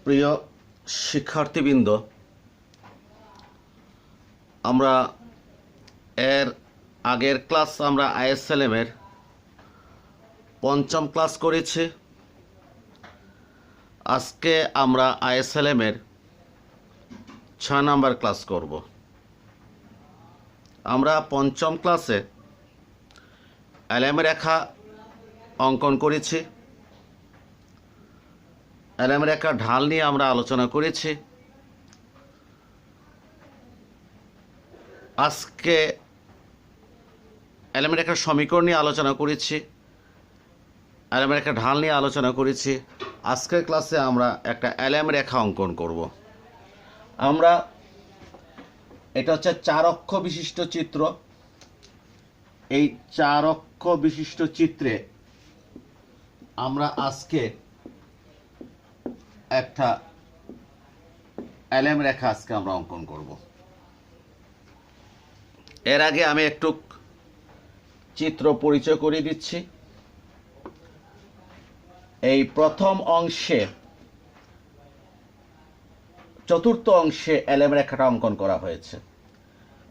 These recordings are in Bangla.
প্রিয় শিক্ষার্থীবৃন্দ, আমরা এর আগের ক্লাস আমরা আইএসএলএমের পঞ্চম ক্লাস করেছি। আজকে আমরা আইএসএলএমের 6 নম্বর ক্লাস করব। আমরা পঞ্চম ক্লাসে এলএম রেখা অঙ্কন করেছি। এলএম রেখার ঢাল নিয়ে আমরা আলোচনা করেছি। আজকে এলএম রেখার সমীকরণ নিয়ে আলোচনা করেছি, এলএম রেখার ঢাল নিয়ে আলোচনা করেছি। আজকের ক্লাসে আমরা একটা এলএম রেখা অঙ্কন করব। আমরা এটা হচ্ছে 4 অক্ষ বিশিষ্ট চিত্র। এই 4 অক্ষ বিশিষ্ট চিত্রে আমরা আজকে একটা এলএম রেখা আজকে আমরা অঙ্কন করব। এর আগে আমি একটু চিত্র পরিচয় করে দিচ্ছি। এই প্রথম অংশে, চতুর্থ অংশে এলএম রেখাটা অঙ্কন করা হয়েছে।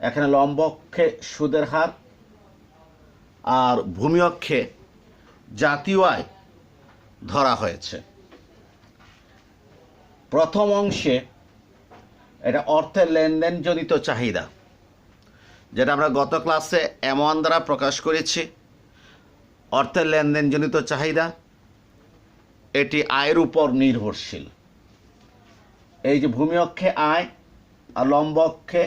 এখানে লম্ব অক্ষে সুদের হার আর ভূমি অক্ষে জাতীয় আয় ধরা হয়েছে। প্রথম অংশে এটা অর্থের লেনদেনজনিত চাহিদা, যেটা আমরা গত ক্লাসে M1 দ্বারা প্রকাশ করেছি। অর্থের লেনদেনজনিত চাহিদা এটি আয়ের উপর নির্ভরশীল। এই যে ভূমি অক্ষে আয় আর লম্ব অক্ষে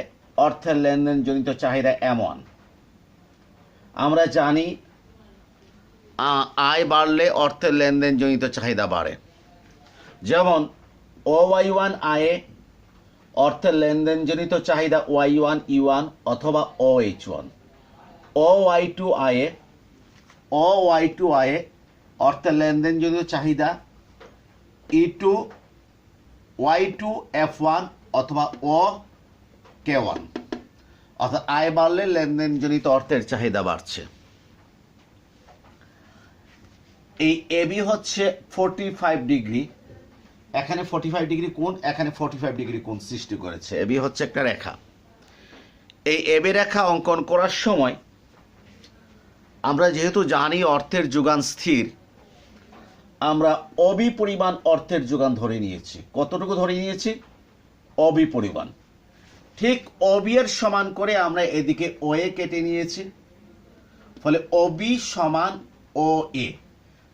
অর্থের লেনদেনজনিত চাহিদা M1। আমরা জানি আয় বাড়লে অর্থের লেনদেনজনিত চাহিদা বাড়ে। যেমন OY1 আয়ে অর্থের লেনদেনজনিত চাহিদা Y1 E1 অথবা OH1। OY2 আয়ে অর্থের লেনদেনজনিত চাহিদা E2 Y2 F1 অথবা OK1। অর্থাৎ আয় বাড়লে লেনদেনজনিত অর্থের চাহিদা বাড়ছে। এই AB হচ্ছে 45 ডিগ্রি। এখানে 45 ডিগ্রি কোণ, এখানে 45 ডিগ্রি কোণ সৃষ্টি করেছে। এবি হচ্ছে একটা রেখা। এই এবি রেখা অঙ্কন করার সময় আমরা যেহেতু জানি অর্থের যোগান স্থির, আমরা অবি পরিমাণ অর্থের যোগান ধরে নিয়েছি। কতটুকু ধরে নিয়েছি? অবি পরিমাণ। ঠিক অবি এর সমান করে আমরা এদিকে ওএ কেটে নিয়েছি। ফলে অবি সমান ও এ।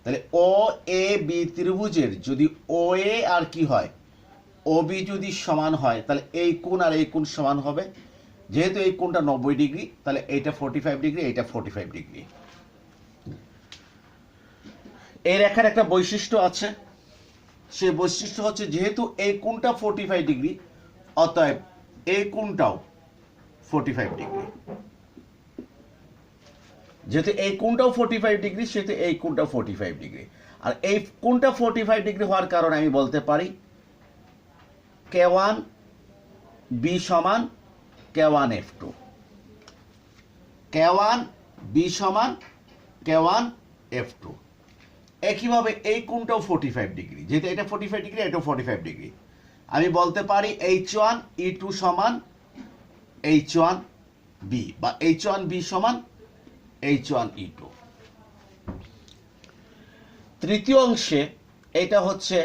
তাহলে ও এ বি ত্রিভুজের যদি ও এ আর কি হয়, ওবি যদি সমান হয়, তাহলে এই কোণ আর এই কোণ সমান হবে। যেহেতু এই কোণটা 90 ডিগ্রি, তাহলে এইটা 45 ডিগ্রি, এইটা 45 ডিগ্রি। এই রেখার একটা বৈশিষ্ট্য আছে। সেই বৈশিষ্ট্য হচ্ছে যেহেতু এই কোণটা 45 ডিগ্রি, অতএব এই কোণটাও 45 ডিগ্রি। যেহেতু এই কোণটাও 45 ডিগ্রি, সেহেতু এই কোণটাও 45 ডিগ্রি। আর এই কোণটা 45 ডিগ্রি হওয়ার কারণে আমি বলতে পারি K1 B সমান K1 F2। K1 B সমান K1 F2। একইভাবে এই কোণটাও 45 ডিগ্রি। যেহেতু এটা 45 ডিগ্রি, এটাও 45 ডিগ্রি। আমি বলতে পারি H1 E2 সমান H1 B, বা H1 B সমান H1 E2। তৃতীয় অংশে এটা হচ্ছে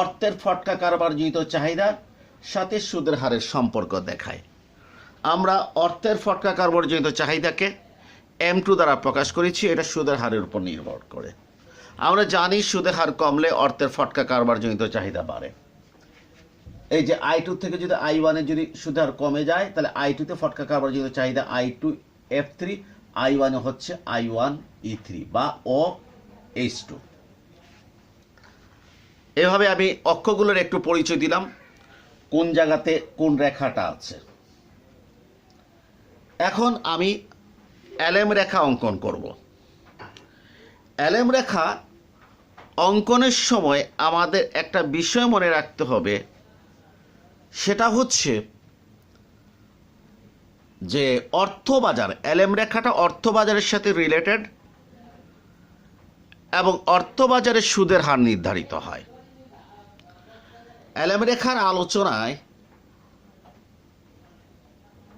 অর্থের ফটকা কারবারজনিত চাহিদার সাথে সুদের হারের সম্পর্ক দেখায়। আমরা অর্থের ফটকা কারবারজনিত চাহিদাকে M2 দ্বারা প্রকাশ করেছি। এটা সুদের হারের উপর নির্ভর করে। আমরা জানি সুদের হার কমলে অর্থের ফটকা কারবারজনিত চাহিদা বাড়ে। এই যে I2 থেকে যদি I1 এর যদি সুদের হার কমে যায়, তাহলে I2 তে ফটকা কারবারজনিত চাহিদা I2 F3, I1 হচ্ছে I1 E3 বা OH2। এভাবে আমি অক্ষগুলোর একটু পরিচয় দিলাম, কোন জায়গাতে কোন রেখাটা আছে। এখন আমি এলএম রেখা অঙ্কন করব। এলএম রেখা অঙ্কনের সময় আমাদের একটা বিষয় মনে রাখতে হবে, সেটা হচ্ছে যে অর্থবাজার, এলএম রেখাটা অর্থবাজারের সাথে রিলেটেড এবং অর্থবাজারে সুদের হার নির্ধারিত হয়। এলএম রেখার আলোচনায়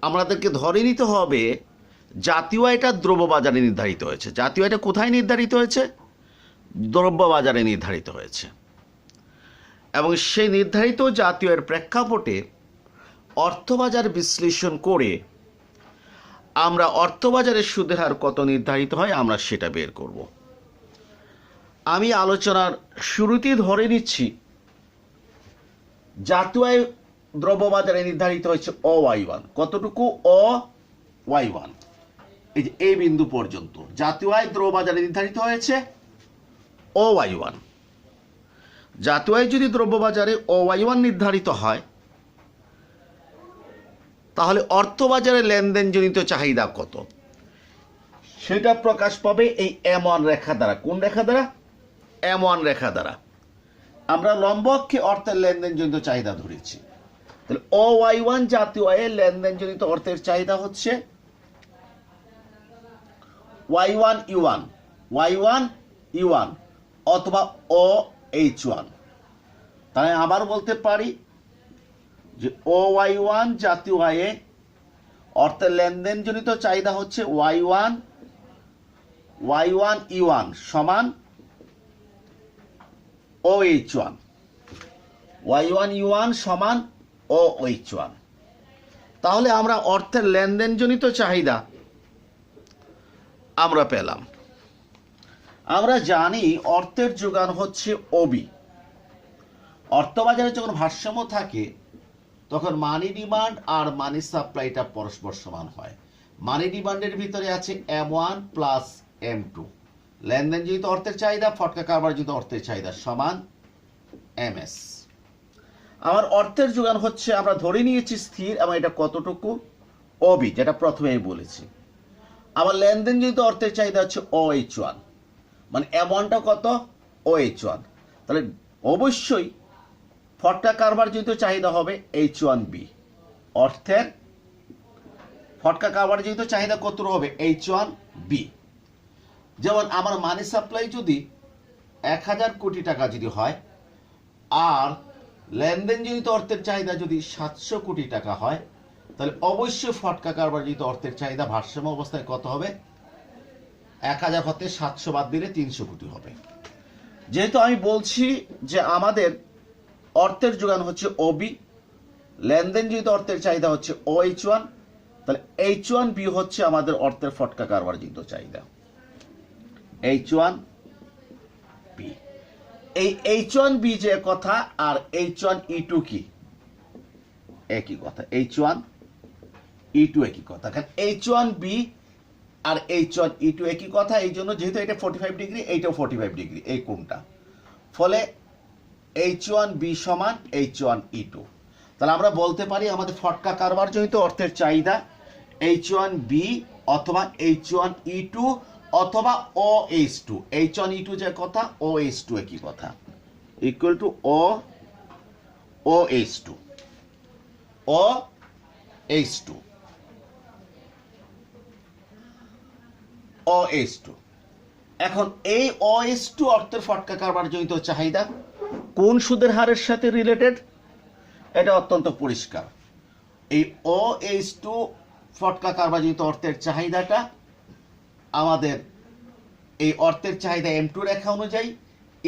আমাদেরকে ধরে নিতে হবে জাতীয় আয়টা দ্রব্যবাজারে নির্ধারিত হয়েছে। জাতীয় আয়টা কোথায় নির্ধারিত হয়েছে? দ্রব্যবাজারে নির্ধারিত হয়েছে। এবং সেই নির্ধারিত জাতীয় আয়ের প্রেক্ষাপটে অর্থবাজার বিশ্লেষণ করে আমরা অর্থবাজারের সুদের হার কত নির্ধারিত হয় আমরা সেটা বের করব। আমি আলোচনার শুরুতেই ধরে নিচ্ছি জাতীয় আয় দ্রব্যবাজারে নির্ধারিত হয়েছে OY1। কতটুকু? OY1, এই যে এই বিন্দু পর্যন্ত জাতীয় আয় দ্রব্যবাজারে নির্ধারিত হয়েছে OY1। জাতীয় আয় যদি দ্রব্যবাজারে OY1 নির্ধারিত হয় তাহলে অর্থবাজারে লেনদেনজনিত চাহিদা কত সেটা প্রকাশ পাবে এই M1 রেখা দ্বারা। কোন রেখা দ্বারা? M1 রেখা দ্বারা। আমরা লম্ব অক্ষে অর্থের লেনদেনজনিত চাহিদা ধরেছি। তাহলে OY1 জাতীয় আয়ের লেনদেনজনিত অর্থের চাহিদা হচ্ছে Y1E1 অথবা OH1। তাহলে আবার বলতে পারি যে OY1 জাতীয় আয়ে অর্থের লেনদেনজনিত চাহিদা হচ্ছে Y1E1 সমান OH1। Y1E1 সমান OH1। তাহলে আমরা অর্থের লেনদেনজনিত চাহিদা আমরা পেলাম। আমরা জানি অর্থের যোগান হচ্ছে OB। অর্থবাজারে যখন ভারসাম্য থাকে তখন মানি ডিমান্ড আর মানি সাপ্লাইটা পরস্পর সমান হয়। মানি ডিমান্ডের ভিতরে আছে M1 প্লাস M2। লেনদেনজনিত অর্থের চাহিদা ফটকা কারবারজনিত অর্থের চাহিদা সমান MS। আমার অর্থের যোগান হচ্ছে আমরা ধরে নিয়েছি স্থির এবং এটা কতটুকু? OB, যেটা প্রথমেই বলেছি। আমার লেনদেনজনিত অর্থের চাহিদা হচ্ছে OH1, মানে M1টা কত? OH1। তাহলে অবশ্যই ফটকা কারবারজনিত চাহিদা হবে H1B। অর্থের ফটকা কারবারজনিত চাহিদা কত হবে? H1B। যেমন আমার মানি সাপ্লাই যদি 1000 কোটি টাকা যদি হয় আর লেনদেনজনিত অর্থের চাহিদা যদি 700 কোটি টাকা হয় তাহলে অবশ্যই ফটকা কারবারজনিত অর্থের চাহিদা ভারসাম্য অবস্থায় কত হবে? 1000 হতে 700 বাদ দিলে 300 কোটি হবে। যেহেতু আমি বলছি যে আমাদের অর্থের যোগান হচ্ছে OB, লেনদেনজনিত অর্থের চাহিদা হচ্ছে OH1, তাহলে H1B হচ্ছে আমাদের অর্থের ফটকা কারবারজনিত চাহিদা। H1B, এই H1B যে কথা আর H1E2 কি একই কথা। H1E2 একই কথা। কারণ H1B আর H1E2 একই কথা, এই জন্য যেহেতু এটা 45 ডিগ্রি এইটাও 45 ডিগ্রি এই কোণটা, ফলে H1B সমান H1E2। তাহলে আমরা বলতে পারি আমাদের ফটকা কারবারজনিত অর্থের চাহিদা H1B অথবা H1E2 অথবা OH2। H1E2 যে কথা OH2 একই কথা, ইকুয়াল টু OH2। এখন এই OH2 অর্থের ফটকা কারবারজনিত চাহিদা কোন সুদের হারের সাথে রিলেটেড? এটা অত্যন্ত পরিষ্কার। এই OH2 ফটকা কারবারজনিত অর্থের চাহিদাটা আমাদের এই অর্থের চাহিদা M2 রেখা অনুযায়ী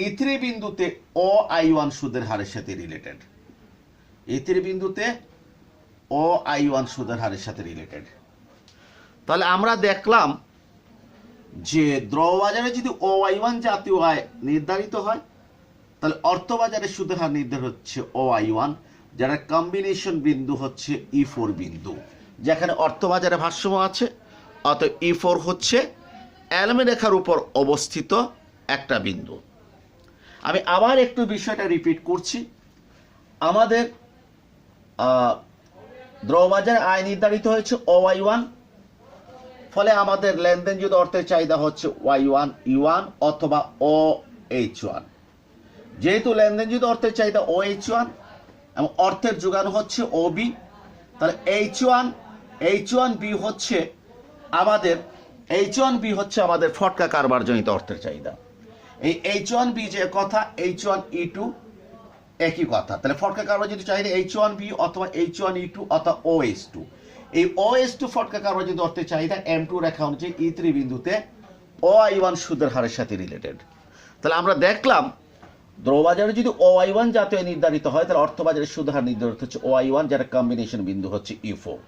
E3 বিন্দুতে OI1 সুদের হারের সাথে রিলেটেড। E3 বিন্দুতে OI1 সুদের হারের সাথে রিলেটেড। তাহলে আমরা দেখলাম যে দ্রব্যবাজারে যদি OI1 জাতীয় আয় নির্ধারিত হয় তাহলে অর্থবাজারের সুদের হার নির্ধারিত হচ্ছে OI1, যার কম্বিনেশন বিন্দু হচ্ছে E4 বিন্দু, যেখানে অর্থবাজারে ভারসাম্য আছে। অতএব E4 হচ্ছে এলএম রেখার উপর অবস্থিত একটা বিন্দু। আমি আবার একটু বিষয়টা রিপিট করছি। আমাদের দ্রব্যবাজারে আয় নির্ধারিত হয়েছে OY1, ফলে আমাদের লেনদেনজনিত অর্থের চাহিদা হচ্ছে Y1E1 অথবা OH1। যেহেতু লেনদেনজনিত অর্থের চাহিদা OH1 এবং অর্থের যোগান হচ্ছে OB, তাহলে H1B হচ্ছে আমাদের ফটকা কারবারজনিত অর্থের চাহিদা। এই H1B যে কথা H1E2 একই কথা। তাহলে ফটকা কার্বন যদি চাহিদা H1B অথবা H1E2 অথবা OH2, এই OH2 ফটকা কার্বন যদি অর্থের চাহিদা M2 রেখা অনুযায়ী E3 বিন্দুতে OI1 সুদের হারের সাথে রিলেটেড। তাহলে আমরা দেখলাম দ্রববাজারে যদি OI1 জাতীয় নির্ধারিত হয় তাহলে অর্থবাজারের সুদের হার নির্ধারিত হচ্ছে OI1, যেটা কম্বিনেশন বিন্দু হচ্ছে E4।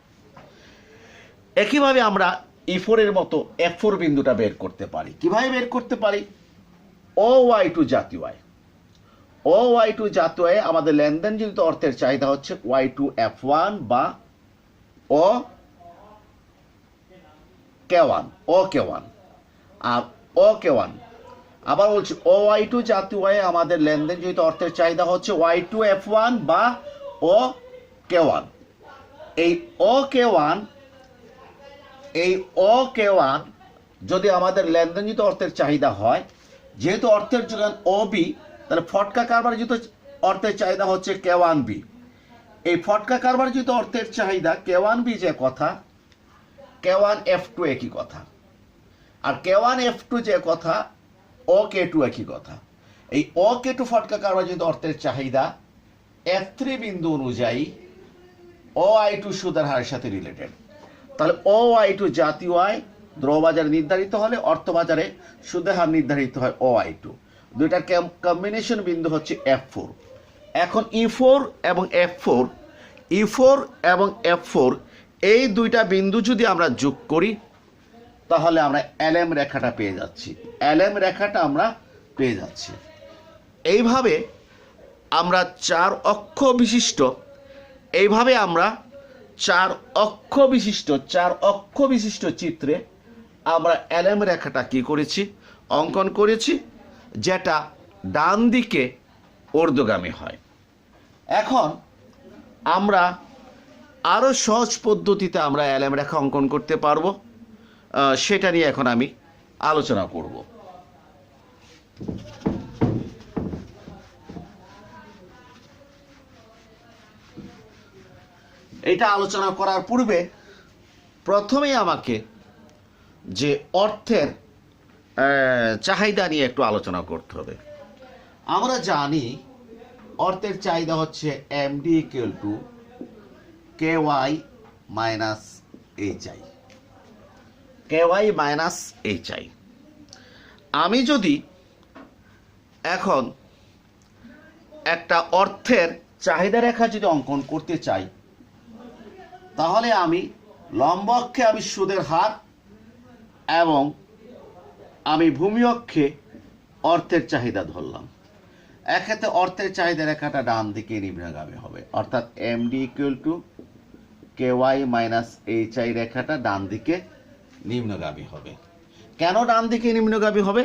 একইভাবে আমরা E4 এর মতো F4 বিন্দুটা বের করতে পারি। কিভাবে বের করতে পারি? OY2 জাতীয় আয়, OY2 জাতীয় আয় আমাদের লেনদেনজনিত অর্থের চাহিদা হচ্ছে Y2F1 বা OK1 আর OK1। আবার বলছি OY2 জাতীয় আয় আমাদের লেনদেনজনিত অর্থের চাহিদা হচ্ছে Y2F1 বা OK1। এই OK1 যদি আমাদের লেনদেনজনিত অর্থের চাহিদা হয়, যেহেতু অর্থের যোগান OB, তাহলে ফটকা কারবারজিত অর্থের চাহিদা হচ্ছে K1B। এই ফটকা কারবারজিত অর্থের চাহিদা K1B যে কথা, K1F2 একই কথা, আর K1F2 যে কথা, OK2 একই কথা। এই OK2 ফটকা কারবারজিত অর্থের চাহিদা F3 বিন্দু অনুযায়ী OI2 সুদের হারের সাথে রিলেটেড। তাহলে OI2 জাতীয় আয় দ্রব্যবাজারে নির্ধারিত হলে অর্থবাজারে সুদের হার নির্ধারিত হয় OI2। দুইটার কম্বিনেশন বিন্দু হচ্ছে F4। এখন E4 এবং F4 এই দুইটা বিন্দু যদি আমরা যোগ করি তাহলে আমরা LM রেখাটা পেয়ে যাচ্ছি। LM রেখাটা আমরা পেয়ে যাচ্ছি। এইভাবে আমরা চার অক্ষ বিশিষ্ট চিত্রে আমরা LM রেখাটা কি করেছি, অঙ্কন করেছি, যেটা ডান দিকে ঊর্ধ্বগামী হয়। এখন আমরা আরো সহজ পদ্ধতিতে আমরা LM রেখা অঙ্কন করতে পারবো, সেটা নিয়ে এখন আমি আলোচনা করব। এটা আলোচনা করার পূর্বে প্রথমেই আমাকে যে অর্থের চাহিদা নিয়ে একটু আলোচনা করতে হবে। আমরা জানি অর্থের চাহিদা হচ্ছে MD = KY - HI। আমি যদি এখন একটা অর্থের চাহিদা রেখা যদি অঙ্কন করতে চাই, তাহলে আমি লম্ব অক্ষে আমি সুদের হার এবং আমি ভূমি অক্ষে অর্থের চাহিদা ধরলাম। এক্ষেত্রে অর্থের চাহিদা রেখাটা ডান দিকে নিম্নগামী হবে, অর্থাৎ MD = KY - HI রেখাটা ডান দিকে নিম্নগামী হবে। কেন ডান দিকে নিম্নগামী হবে?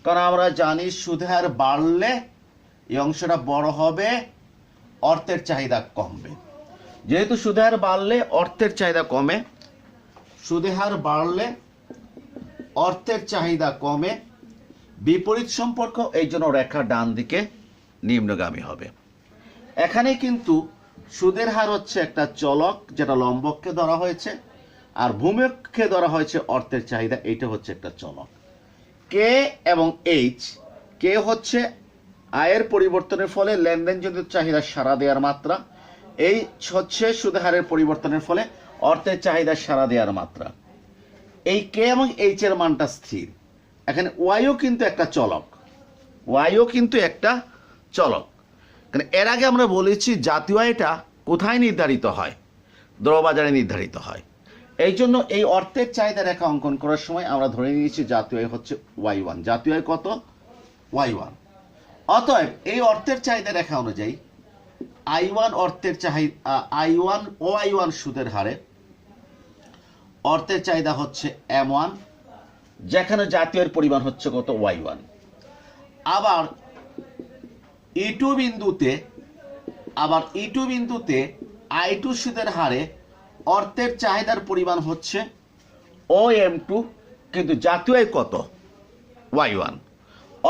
কারণ আমরা জানি সুদের হার বাড়লে এই অংশটা বড় হবে, অর্থের চাহিদা কমবে। যেহেতু সুদের হার বাড়লে অর্থের চাহিদা কমে, বিপরীত সম্পর্ক, এই জন্য রেখা ডান দিকে নিম্নগামী হবে। এখানে কিন্তু সুদের হার হচ্ছে একটা চলক, যেটা লম্বককে ধরা হয়েছে, আর ভূমিককে ধরা হয়েছে অর্থের চাহিদা, এটা হচ্ছে একটা চলক। কে এবং এইচ, কে হচ্ছে আয়ের পরিবর্তনের ফলে লেনদেনজনিত চাহিদা সাড়া দেওয়ার মাত্রা, এইচ হচ্ছে সুদের হারের পরিবর্তনের ফলে অর্থের চাহিদা সাড়া দেওয়ার মাত্রা। এই কে এবং এইচ এর মানটা স্থির। এখানে ওয়াইও কিন্তু একটা চলক, কারণ এর আগে আমরা বলেছি জাতীয় আয়টা কোথায় নির্ধারিত হয়? দ্রব্যবাজারে নির্ধারিত হয়। এই জন্য এই অর্থের চাহিদা রেখা অঙ্কন করার সময় আমরা ধরে নিয়েছি জাতীয় আয় হচ্ছে Y1। জাতীয় আয় কত? Y1। অতএব এই অর্থের চাহিদা রেখা অনুযায়ী I1 অর্থের চাহিদা, OI1 সুদের হারে অর্থের চাহিদা হচ্ছে M1, যেখানে জাতীয়ের পরিমাণ হচ্ছে কত? Y1। আবার E2 বিন্দুতে I2 সুদের হারে অর্থের চাহিদার পরিমাণ হচ্ছে OM2, কিন্তু জাতীয় আয় কত? Y1।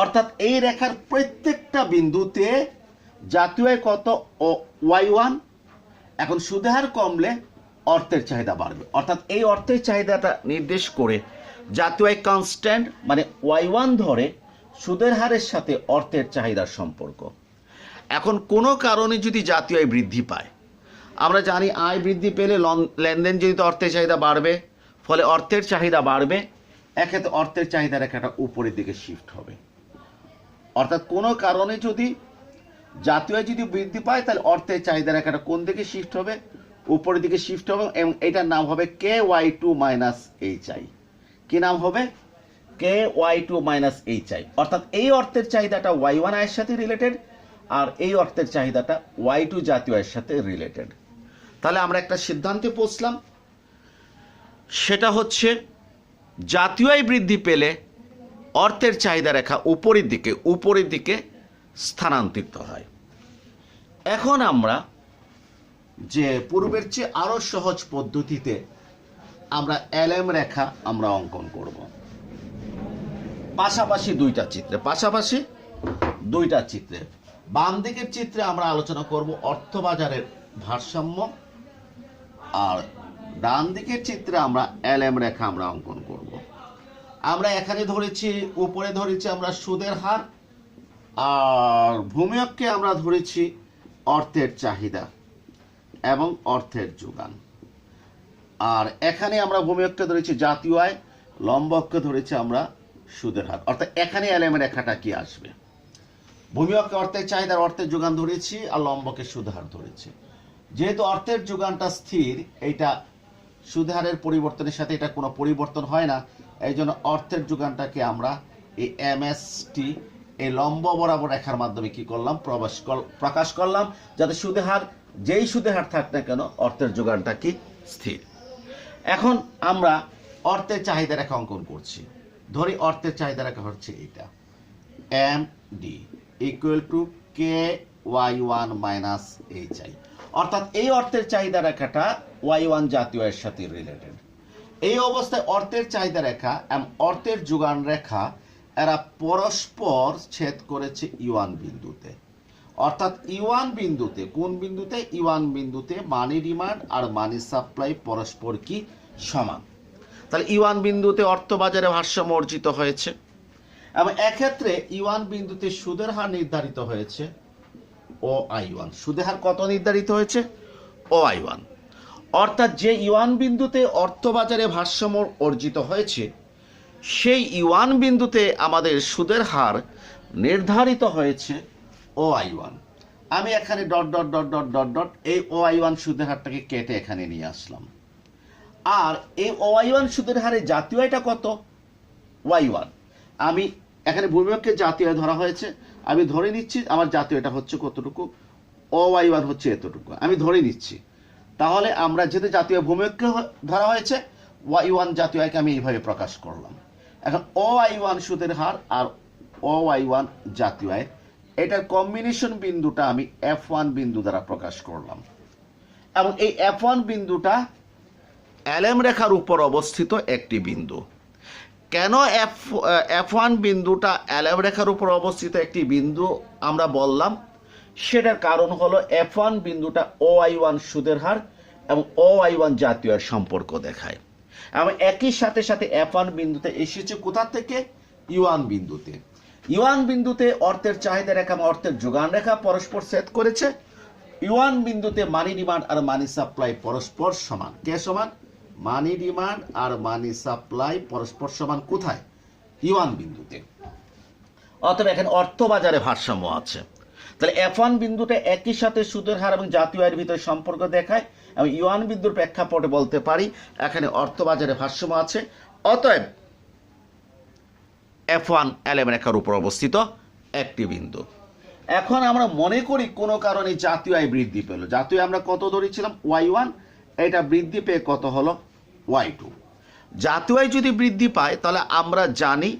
অর্থাৎ এই রেখার প্রত্যেকটা বিন্দুতে জাতীয় আয় কত? Y1। এখন সুদের হার কমলে অর্থের চাহিদা বাড়বে, অর্থাৎ এই অর্থের চাহিদাটা নির্দেশ করে জাতীয় আয় কনস্ট্যান্ট, মানে Y1 ধরে সুদের হারের সাথে অর্থের চাহিদার সম্পর্ক। এখন কোনো কারণে যদি জাতীয় আয় বৃদ্ধি পায়, আমরা জানি আয় বৃদ্ধি পেলে লেনদেন জনিত অর্থের চাহিদা বাড়বে, ফলে অর্থের চাহিদা বাড়বে, এক্ষেত্রে অর্থের চাহিদা রেখাটা উপরের দিকে শিফট হবে। অর্থাৎ কোনো কারণে যদি জাতীয় আয় যদি বৃদ্ধি পায়, তাহলে অর্থের চাহিদা রেখাটা কোন দিকে শিফট হবে? উপরের দিকে শিফট হবে, এবং এটার নাম হবে KY2 মাইনাস HI। কি নাম হবে? KY2 minus HI। অর্থাৎ এই অর্থের চাহিদাটা Y1 আয়ের সাথে রিলেটেড, আর এই অর্থের চাহিদাটা Y2 জাতীয় আয়ের সাথে রিলেটেড। তাহলে আমরা একটা সিদ্ধান্তে পৌঁছলাম, সেটা হচ্ছে জাতীয় আয় বৃদ্ধি পেলে অর্থের চাহিদা রেখা উপরের দিকে স্থানান্তরিত হয়। এখন আমরা যে পূর্বের চেয়ে আরো সহজ পদ্ধতিতে আমরা LM রেখা আমরা অঙ্কন করব। পাশাপাশি দুইটা চিত্রে বাম দিকের চিত্রে আমরা আলোচনা করব অর্থবাজারের ভারসাম্য, আর ডান দিকের চিত্রে আমরা LM রেখা আমরা অঙ্কন করব। আমরা এখানে ধরেছি, উপরে ধরেছি আমরা সুদের হার, আর ভূমিয়ককে আমরা ধরেছি অর্থের চাহিদা এবং অর্থের যোগান। আর এখানে আমরা ভূমিয়ককে ধরেছি জাতীয় আয়, লম্বককে ধরেছি আমরা সুদের হার। অর্থাৎ এখানে LM রেখাটা কি আসবে? ভূমিয়ককে অর্থের চাহিদার অর্থের যোগান ধরেছি, আর লম্বকে সুদের হার ধরেছি। যেহেতু অর্থের যোগানটা স্থির, এইটা সুদের হারের পরিবর্তনের সাথে এটা কোনো পরিবর্তন হয় না, এই জন্য অর্থের যোগানটাকে আমরা এই MST এই লম্ব বরাবর রেখার মাধ্যমে কি করলাম? প্রকাশ করলাম, যাতে সুদের হার যেই সুদের হার থাক না কেন অর্থের যোগানটা কি স্থির। এখন আমরা অর্থের চাহিদা রেখা অঙ্কন করছি। ধরি অর্থের চাহিদা রেখা হচ্ছে এটা, MD equal to KY1 minus HI। অর্থাৎ এই অর্থের চাহিদা রেখাটা Y1 জাতীয় আয়ের সাথে রিলেটেড। এই অবস্থায় অর্থের চাহিদা রেখা এবং অর্থের যোগান রেখা এরা পরস্পর ছেদ করেছে E1 বিন্দুতে। অর্থাৎ E1 বিন্দুতে, কোন বিন্দুতে? E1 বিন্দুতে মানি ডিমান্ড আর মানি সাপ্লাই পরস্পর কি সমান। তাহলে E1 বিন্দুতে অর্থবাজারে ভারসাম্য অর্জিত হয়েছে, এবং এক্ষেত্রে E1 বিন্দুতে সুদের হার নির্ধারিত হয়েছে OI1। সুদের হার কত নির্ধারিত হয়েছে? OI1। অর্থাৎ যে E1 বিন্দুতে অর্থবাজারে ভারসাম্য অর্জিত হয়েছে, সেই E1 বিন্দুতে আমাদের সুদের হার নির্ধারিত হয়েছে OI1। আমি এখানে dot dot dot dot dot dot এই OI1 সুদের হারটাকে কেটে এখানে নিয়ে আসলাম। আর এই OI1 সুদের হারে জাতীয় আয়টা কত? Y1। আমি এখানে ভূমিয়ককে জাতীয় আয় ধরা হয়েছে, আমি ধরে নিচ্ছি আমার জাতীয় আয়টা হচ্ছে কতটুকু? OY1 হচ্ছে এতটুকু, আমি ধরে নিচ্ছি। তাহলে আমরা যেহেতু জাতীয় ভূমিয়ককে ধরা হয়েছে, Y1 জাতীয় আয়কে আমি এইভাবে প্রকাশ করলাম। এখন OI1 সুদের হার আর OY1 জাতীয় আয়, এটার কম্বিনেশন বিন্দুটা আমি F1 বিন্দু দ্বারা প্রকাশ করলাম, এবং এই F1 বিন্দুটা LM রেখার উপর অবস্থিত একটি বিন্দু। কেন F1 বিন্দুটা LM রেখার উপর অবস্থিত একটি বিন্দু আমরা বললাম? সেটার কারণ হলো F1 বিন্দুটা OI1 সুদের হার এবং OI1 জাতীয় আয়ের সম্পর্ক দেখায়, এবং একই সাথে সাথে F1 বিন্দুতে এসেছে কোথা থেকে? E1 বিন্দুতে। E1 বিন্দুতে অর্থের চাহিদা রেখা এবং অর্থের যোগান রেখা পরস্পর ছেদ করেছে। E1 বিন্দুতে মানি ডিমান্ড আর মানি সাপ্লাই পরস্পর সমান। কে সমান? মানি ডিমান্ড আর মানি সাপ্লাই পরস্পর সমান কোথায়? E1 বিন্দুতে। অতএব এখানে অর্থবাজারে ভারসাম্য আছে। তাহলে F1 বিন্দুটা একই সাথে সুদের হার এবং জাতীয় আয়ের ভিতরে সম্পর্ক দেখায়, এবং E1 বিন্দুর প্রেক্ষাপটে বলতে পারি এখানে অর্থবাজারে ভারসাম্য আছে। অতএব F1 LM রেখার উপর অবস্থিত একটি বিন্দু। এখন আমরা মনে করি কোনো কারণে জাতীয় আয় বৃদ্ধি পেল। জাতীয় আমরা কত ধরেছিলাম? Y1, এটা বৃদ্ধি পেয়ে কত হলো? Y2। জাতীয় আয় যদি বৃদ্ধি পায়, তাহলে আমরা জানি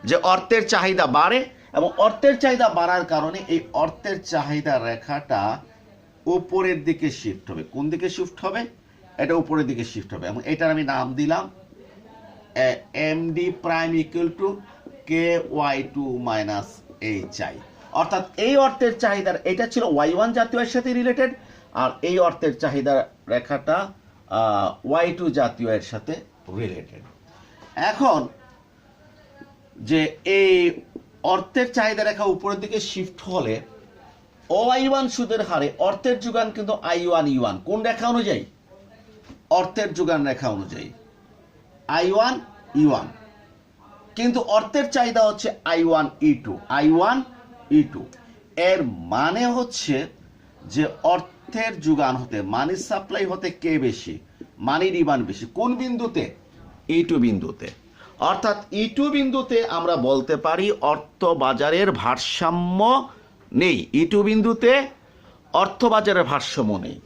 যে অর্থের চাহিদা বাড়ে, এবং অর্থের চাহিদা বাড়ার কারণে এই অর্থের চাহিদা রেখাটা উপরের দিকে শিফট হবে। কোন দিকে শিফট হবে? এটা উপরের দিকে শিফট হবে, এবং এটার আমি নাম দিলাম MD prime equal to KY2 minus HI। অর্থাৎ এই অর্থের চাহিদার, এটা ছিল Y1 জাতীয় আয়ের সাথে রিলেটেড, আর এই অর্থের চাহিদা রেখাটা Y2 জাতীয় আয়ের সাথে রিলেটেড। এখন যে এই অর্থের চাহিদা রেখা উপরের দিকে শিফট হলে OI1 সুদের হারে অর্থের যোগান কিন্তু I1E1 কোন রেখা অনুযায়ী? অর্থের যোগান রেখা অনুযায়ী I1E1, কিন্তু অর্থের চাহিদা হচ্ছে I1E2 এর মানে হচ্ছে যে অর্থের যোগান হতে মানি সাপ্লাই হতে কে বেশি? মানি ডিমান্ড বেশি। কোন বিন্দুতে? E2 বিন্দুতে। অর্থাৎ E2 বিন্দুতে আমরা বলতে পারি অর্থ বাজারের ভারসাম্য নেই। E2 বিন্দুতে অর্থ বাজারের ভারসাম্য নেই,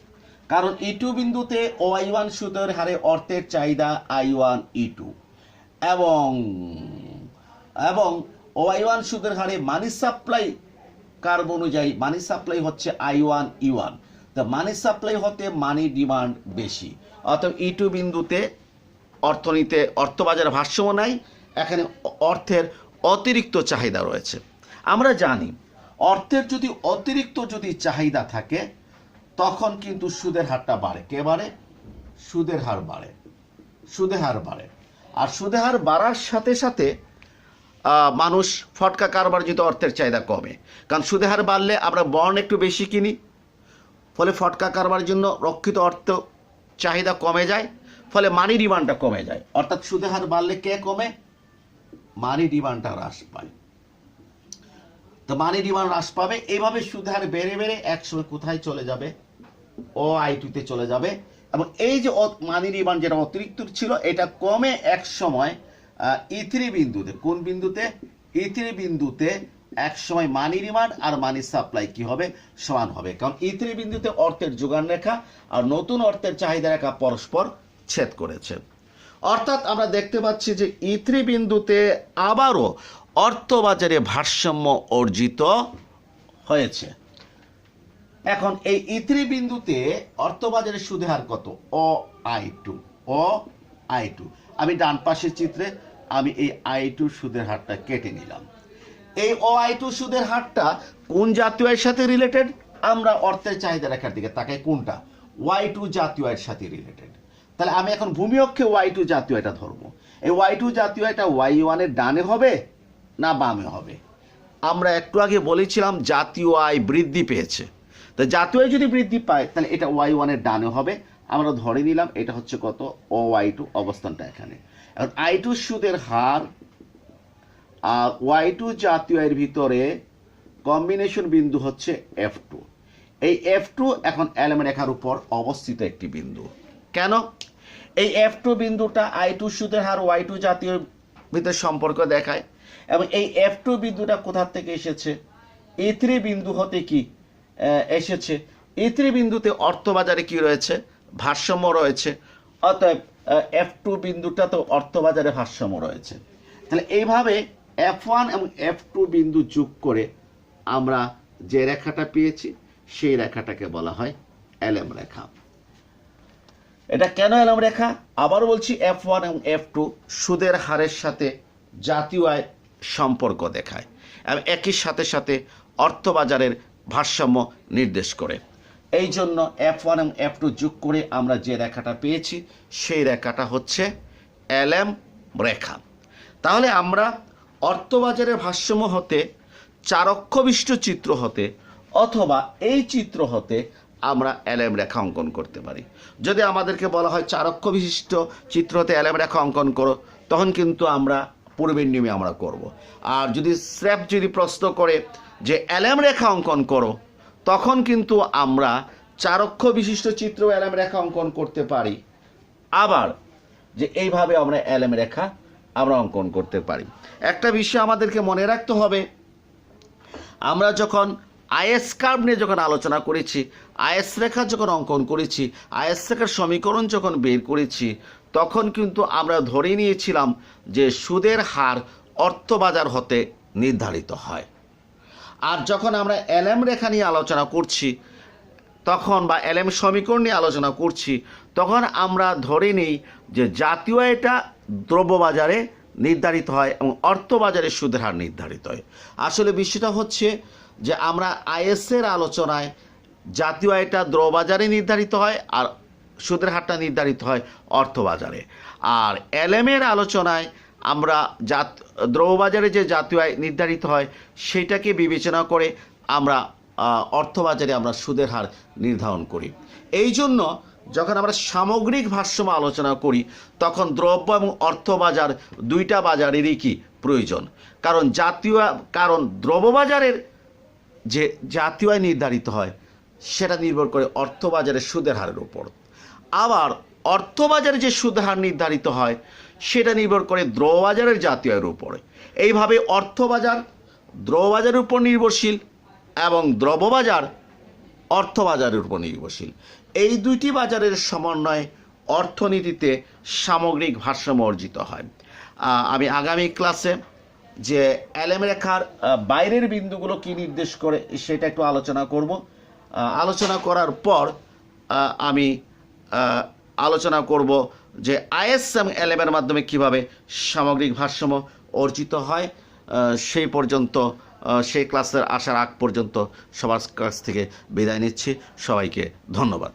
কারণ E2 বিন্দুতে OI1 সুদের হারে অর্থের চাহিদা I1E2 এবং OI1 সুদের হারে মানি সাপ্লাই কার্ভ অনুযায়ী মানি সাপ্লাই হচ্ছে I1E1, তো মানি সাপ্লাই হতে মানি ডিমান্ড বেশি। অর্থাৎ E2 বিন্দুতে অর্থনীতিতে অর্থবাজারের ভারসাম্য নাই, এখানে অর্থের অতিরিক্ত চাহিদা রয়েছে। আমরা জানি অর্থের যদি অতিরিক্ত চাহিদা থাকে তখন কিন্তু সুদের হারটা বাড়ে। কে বাড়ে? সুদের হার বাড়ে। আর সুদের হার বাড়ার সাথে সাথে মানুষ ফটকা কারবারজিত অর্থের চাহিদা কমে, কারণ সুদের হার বাড়লে আমরা বন্ড একটু বেশি কিনি, ফলে ফটকা কারবারের জন্য রক্ষিত অর্থ চাহিদা কমে যায়, ফলে মানি ডিমান্ডটা কমে যায়। অর্থাৎ সুদের হার বাড়লে কে কমে? মানি ডিমান্ডটা হ্রাস পায়। তো মানি ডিমান্ড হ্রাস পাবে, এইভাবে সুদের হার বেড়ে বেড়ে একসময় কোথায় চলে যাবে? OI2 তে চলে যাবে। এবং এই যে মানি ডিমান্ড যেটা অতিরিক্ত ছিল এটা কমে এক সময় E3 বিন্দুতে, কোন বিন্দুতে? E3 বিন্দুতে এক সময় মানি ডিমান্ড আর মানি সাপ্লাই কি হবে? সমান হবে, কারণ E3 বিন্দুতে অর্থের যোগান রেখা আর নতুন অর্থের চাহিদা রেখা পরস্পর ছেদ করেছে। অর্থাৎ আমরা দেখতে পাচ্ছি যে E3 বিন্দুতে আবারও অর্থবাজারে ভারসাম্য অর্জিত হয়েছে। এখন এই E3 বিন্দুতে অর্থবাজারের সুদের হার কত? OI2। আমি ডান পাশের চিত্রে আমি এই I2 সুদের হারটা কেটে নিলাম। এই OI2 সুদের হারটা কোন জাতীয় আয়ের সাথে রিলেটেড? আমরা অর্থের চাহিদা রেখার দিকে তাকাই, কোনটা? Y2 জাতীয় আয়ের সাথে রিলেটেড। তাহলে আমি এখন ভূমি অক্ষে Y2 জাতীয় আয়টা ধরবো। এই Y2 জাতীয় আয়টা Y1 এর ডানে হবে না বামে হবে? আমরা একটু আগে বলেছিলাম জাতীয় আয় বৃদ্ধি পেয়েছে, তো জাতীয় আয় যদি বৃদ্ধি পায় তাহলে এটা Y1 এর ডানে হবে। আমরা ধরে নিলাম এটা হচ্ছে কত? OY2, অবস্থানটা এখানে। এখন I2 সুদের হার আর Y2 জাতীয় আয়ের ভিতরে কম্বিনেশন বিন্দু হচ্ছে F2। এই F2 এখন LM রেখার উপর অবস্থিত একটি বিন্দু। কেন? এই F2 বিন্দুটা I2 সুদের হার Y2 জাতীয় ভিতরে সম্পর্ক দেখায়, এবং এই F2 বিন্দুটা কোথা থেকে এসেছে? E3 বিন্দু হতে কি এসেছে? E3 বিন্দুতে অর্থবাজারে কি রয়েছে? ভারসাম্য রয়েছে। অতএব F2 বিন্দুটা তো অর্থবাজারে ভারসাম্য রয়েছে। তাহলে এইভাবে F1 এবং F2 বিন্দু যোগ করে আমরা যে রেখাটা পেয়েছি সেই রেখাটাকে বলা হয় LM রেখা। এটা কেন LM রেখা? আবার বলছি, F1 এবং F2 সুদের হারের সাথে জাতীয় আয় সম্পর্ক দেখায় এবং একই সাথে সাথে অর্থবাজারের ভারসাম্য নির্দেশ করে। এই জন্য F1 এবং F2 যোগ করে আমরা যে রেখাটা পেয়েছি সেই রেখাটা হচ্ছে LM রেখা। তাহলে আমরা অর্থবাজারের ভারসাম্য হতে চারক্ষ বিশিষ্ট চিত্র হতে অথবা এই চিত্র হতে আমরা LM রেখা অঙ্কন করতে পারি। যদি আমাদেরকে বলা হয় চারক্ষ বিশিষ্ট চিত্র হতে LM রেখা অঙ্কন করো, তখন কিন্তু আমরা পূর্বের নিয়মে আমরা করব। আর যদি স্রেফ যদি প্রশ্ন করে যে LM রেখা অঙ্কন করো, তখন কিন্তু আমরা চারক্ষ বিশিষ্ট চিত্র LM রেখা অঙ্কন করতে পারি। আবার যে এইভাবে আমরা LM রেখা আমরা অঙ্কন করতে পারি। একটা বিষয় আমাদেরকে মনে রাখতে হবে, আমরা যখন আইএস কার্ভ নিয়ে যখন আলোচনা করেছি, আইএস রেখা যখন অঙ্কন করেছি, আইএস রেখার সমীকরণ যখন বের করেছি, তখন কিন্তু আমরা ধরে নিয়েছিলাম যে সুদের হার অর্থবাজার হতে নির্ধারিত হয়। আর যখন আমরা LM রেখা নিয়ে আলোচনা করছি তখন, বা LM সমীকরণ নিয়ে আলোচনা করছি, তখন আমরা ধরে নিই যে জাতীয় আয়টা দ্রব্যবাজারে নির্ধারিত হয় এবং অর্থবাজারে সুদের হার নির্ধারিত হয়। আসলে বিষয়টা হচ্ছে যে আমরা আইএসের আলোচনায় জাতীয় আয়টা দ্রব্যবাজারে নির্ধারিত হয় আর সুদের হারটা নির্ধারিত হয় অর্থবাজারে। আর LM এর আলোচনায় আমরা দ্রব্যবাজারে যে জাতীয় আয় নির্ধারিত হয় সেইটাকে বিবেচনা করে আমরা অর্থবাজারে আমরা সুদের হার নির্ধারণ করি। এই জন্য যখন আমরা সামগ্রিক ভারসাম্য আলোচনা করি তখন দ্রব্য এবং অর্থবাজার দুইটা বাজারেরই কি প্রয়োজন, কারণ দ্রব্যবাজারের যে জাতীয় আয় নির্ধারিত হয় সেটা নির্ভর করে অর্থবাজারের সুদের হারের উপর, আবার অর্থবাজারে যে সুদের হার নির্ধারিত হয় সেটা নির্ভর করে দ্রব্যবাজারের জাতীয় আয়ের উপরে। এইভাবে অর্থবাজার দ্রব্যবাজারের উপর নির্ভরশীল এবং দ্রব্যবাজার অর্থবাজারের উপর নির্ভরশীল। এই দুইটি বাজারের সমন্বয়ে অর্থনীতিতে সামগ্রিক ভারসাম্য অর্জিত হয়। আমি আগামী ক্লাসে যে এলএম রেখার বাইরের বিন্দুগুলো কি নির্দেশ করে সেটা একটু আলোচনা করব। আলোচনা করার পর আমি আলোচনা করব যে আইএস এবং এলএমের মাধ্যমে কিভাবে সামগ্রিক ভারসাম্য অর্জিত হয়। সেই পর্যন্ত সেই ক্লাসের আসার আগ পর্যন্ত সবার কাছ থেকে বিদায় নিচ্ছি। সবাইকে ধন্যবাদ।